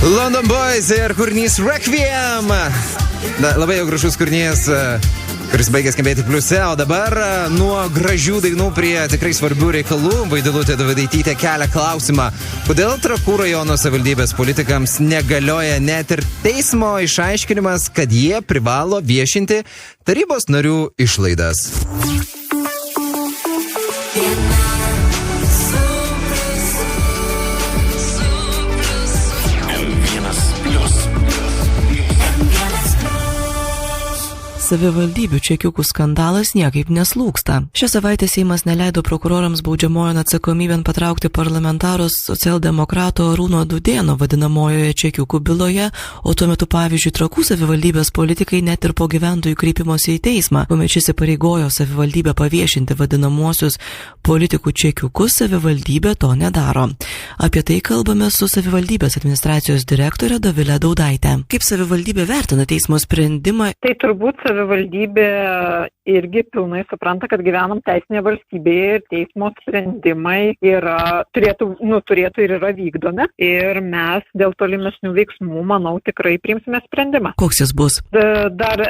London Boys ir kūrinys Requiem. Labai jau gražus kūrinys, kuris baigė skambėti pliuse, o dabar nuo gražių dainų prie tikrai svarbių reikalų. Vaidilutė Dovydaitytė kelia klausimą, kodėl Trakų rajono savivaldybės politikams negalioja net ir teismo išaiškinimas, kad jie privalo viešinti tarybos narių išlaidas. Savivaldybių čekiukų skandalas niekaip neslūgsta. Šią savaitę Seimas neleido prokurorams baudžiamojon atsakomybėn patraukti parlamentaros socialdemokrato Arūno Dudėno vadinamojoje čekiukų byloje, o tuo metu pavyzdžiui Trakų savivaldybės politikai net ir po gyventojų kreipimosi į teismą, kuomet šis įpareigojo savivaldybę paviešinti vadinamuosius politikų čekiukus, savivaldybė to nedaro. Apie tai kalbame su savivaldybės administracijos direktorė Dovilė Daudaitė. Kaip savivaldybė vertina teismo sprendimą? Tai turbūt savivaldybė irgi pilnai supranta, kad gyvenam teisinėje valstybėje ir teismo sprendimai turėtų ir yra vykdomi. Ir mes dėl tolimesnių veiksmų, manau, tikrai priimsime sprendimą. Koks jis bus? Dar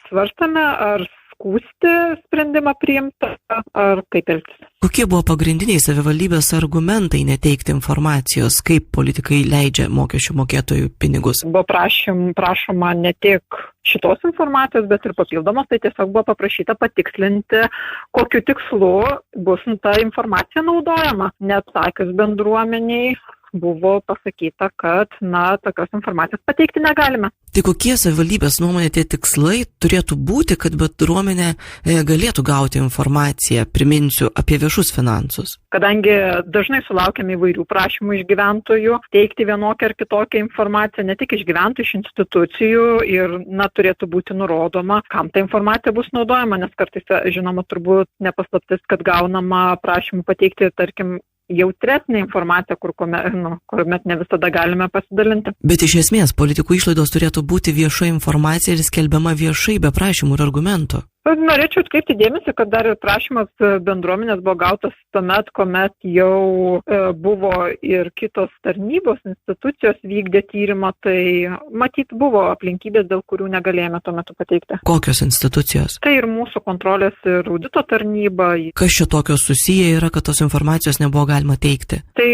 svarstame, ar skųsti sprendimą priimtą, ar kaip elgtis. Kokie buvo pagrindiniai savivaldybės argumentai neteikti informacijos, kaip politikai leidžia mokesčių mokėtojų pinigus? Buvo prašoma ne tik šitos informacijos, bet ir papildomos, tai tiesiog buvo paprašyta patikslinti, kokiu tikslu bus ta informacija naudojama. Neatsakius bendruomeniai buvo pasakyta, kad tokios informacijos pateikti negalime. Tai kokie savivaldybės nuomonė tie tikslai turėtų būti, kad bendruomenė galėtų gauti informaciją, priminsiu, apie viešus finansus? Kadangi dažnai sulaukiame įvairių prašymų iš gyventojų teikti vienokią ar kitokią informaciją, ne tik iš gyventojų, iš institucijų ir turėtų būti nurodoma, kam ta informacija bus naudojama, nes kartais, žinoma, turbūt nepaslaptis, kad gaunama prašymų pateikti, tarkim, jautresnė informacija, kuomet ne visada galime pasidalinti. Bet iš esmės politikų išlaidos turėtų būti vieša informacija ir skelbiama viešai be prašymų ir argumentų. Norėčiau atkreipti dėmesį, kad dar ir prašymas bendruomenės buvo gautas tuomet, kuomet jau buvo ir kitos tarnybos, institucijos vykdė tyrimą, tai matyt buvo aplinkybės, dėl kurių negalėjome tuo metu pateikti. Kokios institucijos? Tai ir mūsų kontrolės ir audito tarnyba. Kas čia tokio susiję yra, kad tos informacijos nebuvo galima teikti? Tai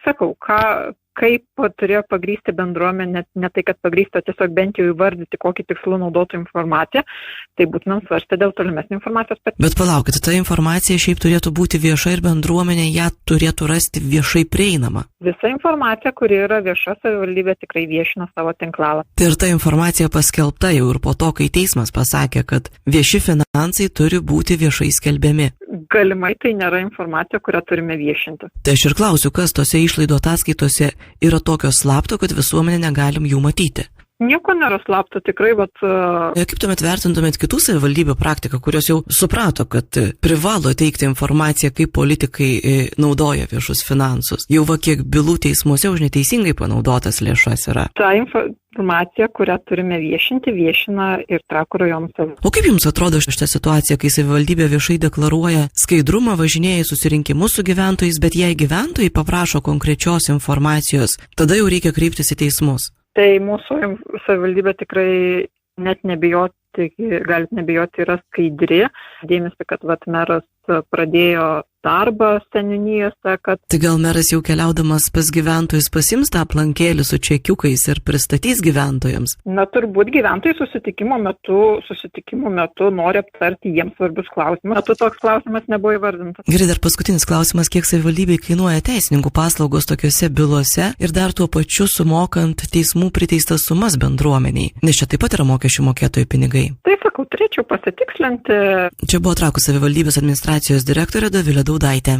sakau, kaip turėjo pagrįsti bendruomenė, ne tai, kad pagrįsta, tiesiog bent jau įvardyti, kokį tikslų naudotų informaciją, tai būtumėm svarstę dėl tolimesnį informacijos pateikti. Bet palaukit, ta informacija šiaip turėtų būti vieša ir bendruomenė ją turėtų rasti viešai prieinama. Visa informacija, kuri yra vieša, savivaldybė tikrai viešina savo tinklalapį. Tai ir ta informacija paskelbta jau ir po to, kai teismas pasakė, kad vieši finansai turi būti viešai skelbiami. Galimai tai nėra informacija, kurią turime viešinti. Tai aš ir klausiu, kas tose išlaidų ataskaitose yra tokio slapto, kad visuomenė negalim jų matyti? Nieko nėra slapto, tikrai, bet... Kaip tuomet vertintumėt kitų savivaldybių praktiką, kurios jau suprato, kad privalo teikti informaciją, kaip politikai naudoja viešus finansus? Jau kiek bylų teismuose už neteisingai panaudotas lėšas yra? Ta informacija, kurią turime viešina ir Trakų rajono savivaldybė. O kaip jums atrodo šitą situaciją, kai savivaldybė viešai deklaruoja skaidrumą, važinėja į susirinkimus su gyventojais, bet jei gyventojai paprašo konkrečios informacijos, tada jau reikia kreiptis į teismus? Tai mūsų savivaldybė tikrai net galit nebijoti, yra skaidri. Dėmesį, kad meras pradėjo darbą seniūnijose, kad... Tai gal meras jau keliaudamas pas gyventojus pasims tą aplankėlį su čekiukais ir pristatys gyventojams? Turbūt gyventojai susitikimo metu nori aptarti jiems svarbius klausimus. Toks klausimas nebuvo įvardintas. Gerai, dar paskutinis klausimas, kiek savivaldybei kainuoja teisininkų paslaugos tokiuose bylose ir dar tuo pačiu sumokant teismų priteistas sumas bendruomeniai, nes čia taip pat yra mokesčių mokėtojų pinigai. Tai sakau, turėčiau pasitikslinti. Čia buvo Trakų savivaldybės administracijos direktorė Dovilė Daudaitė.